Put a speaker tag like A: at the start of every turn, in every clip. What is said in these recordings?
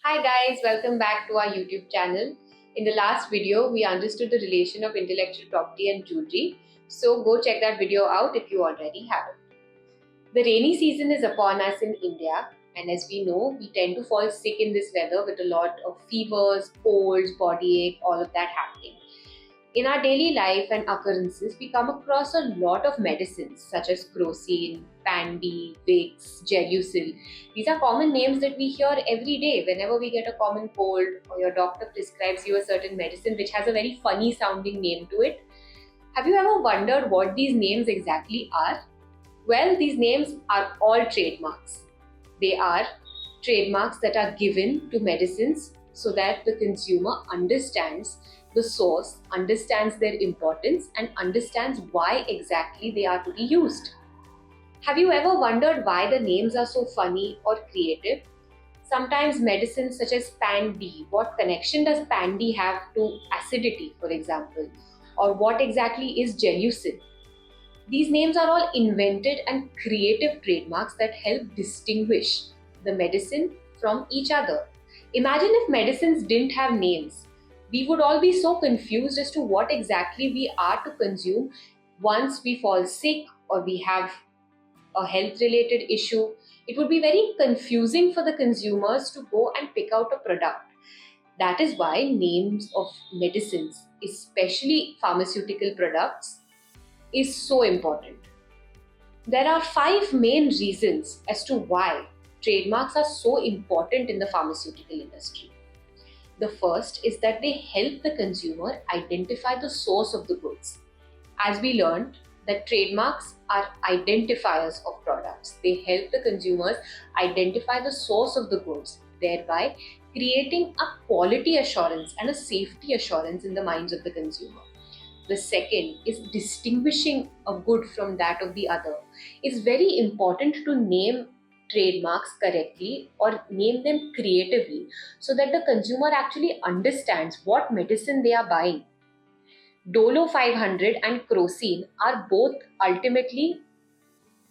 A: Hi guys, welcome back to our YouTube channel. In the last video, we understood the relation of intellectual property and jewelry. So go check that video out if you already haven't. The rainy season is upon us in India, and as we know, we tend to fall sick in this weather with a lot of fevers, colds, body ache, all of that happening. In our daily life and occurrences, we come across a lot of medicines such as Crocin, Pandy, Vicks, Gelusil. These are common names that we hear every day whenever we get a common cold or your doctor prescribes you a certain medicine which has a very funny sounding name to it. Have you ever wondered what these names exactly are? Well, these names are all trademarks. They are trademarks that are given to medicines so that the consumer understands the source, understands their importance, and understands why exactly they are to be used. Have you ever wondered why the names are so funny or creative? Sometimes medicines such as Pan-D, what connection does Pan-D have to acidity, for example? Or what exactly is Gelusil? These names are all invented and creative trademarks that help distinguish the medicine from each other. Imagine if medicines didn't have names. We would all be so confused as to what exactly we are to consume once we fall sick or we have a health related issue. It would be very confusing for the consumers to go and pick out a product. That is why names of medicines, especially pharmaceutical products, is so important. There are five main reasons as to why trademarks are so important in the pharmaceutical industry. The first is that they help the consumer identify the source of the goods. As we learned, that trademarks are identifiers of products. They help the consumers identify the source of the goods, thereby creating a quality assurance and a safety assurance in the minds of the consumer. The second is distinguishing a good from that of the other. It's very important to name trademarks correctly or name them creatively so that the consumer actually understands what medicine they are buying. Dolo 500 and Crocin are both ultimately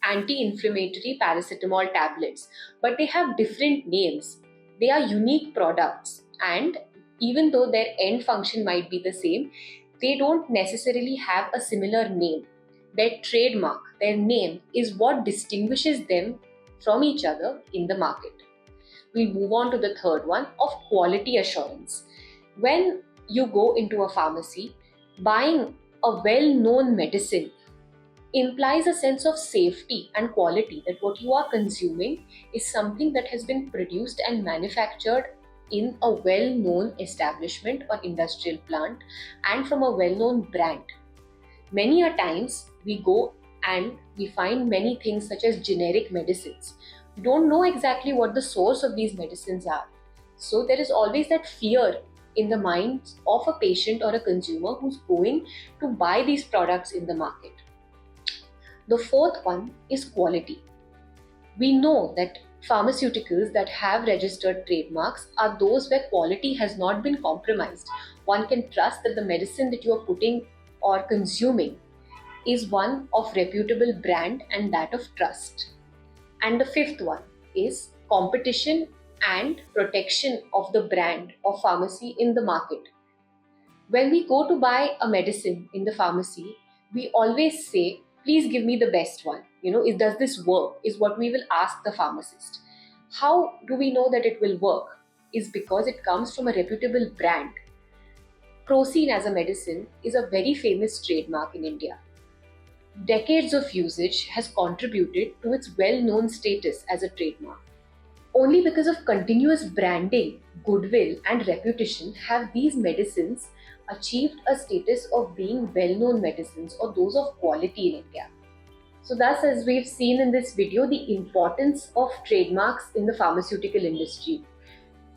A: anti-inflammatory paracetamol tablets, but they have different names. They are unique products, and even though their end function might be the same, they don't necessarily have a similar name. Their trademark, their name, is what distinguishes them from each other in the market. We move on to the third one of quality assurance. When you go into a pharmacy, buying a well-known medicine implies a sense of safety and quality, that what you are consuming is something that has been produced and manufactured in a well-known establishment or industrial plant and from a well-known brand. Many a times we go and we find many things such as generic medicines. We don't know exactly what the source of these medicines are. So there is always that fear in the minds of a patient or a consumer who's going to buy these products in the market. The fourth one is quality. We know that pharmaceuticals that have registered trademarks are those where quality has not been compromised. One can trust that the medicine that you are putting or consuming is one of reputable brand and that of trust. And the fifth one is competition and protection of the brand of pharmacy in the market. When we go to buy a medicine in the pharmacy, we always say, please give me the best one. Does this work? Is what we will ask the pharmacist. How do we know that it will work? Is because it comes from a reputable brand. Crocin as a medicine is a very famous trademark in India. Decades of usage has contributed to its well-known status as a trademark. Only because of continuous branding, goodwill, and reputation have these medicines achieved a status of being well-known medicines or those of quality in India. So thus, as we've seen in this video, the importance of trademarks in the pharmaceutical industry.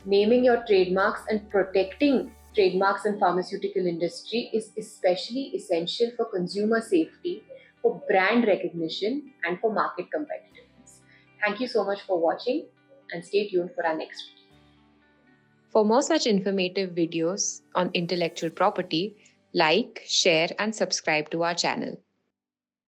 A: Naming your trademarks and protecting trademarks in pharmaceutical industry is especially essential for consumer safety, for brand recognition, and for market competitiveness. Thank you so much for watching and stay tuned for our next video. For more such informative videos on intellectual property, like, share, and subscribe to our channel.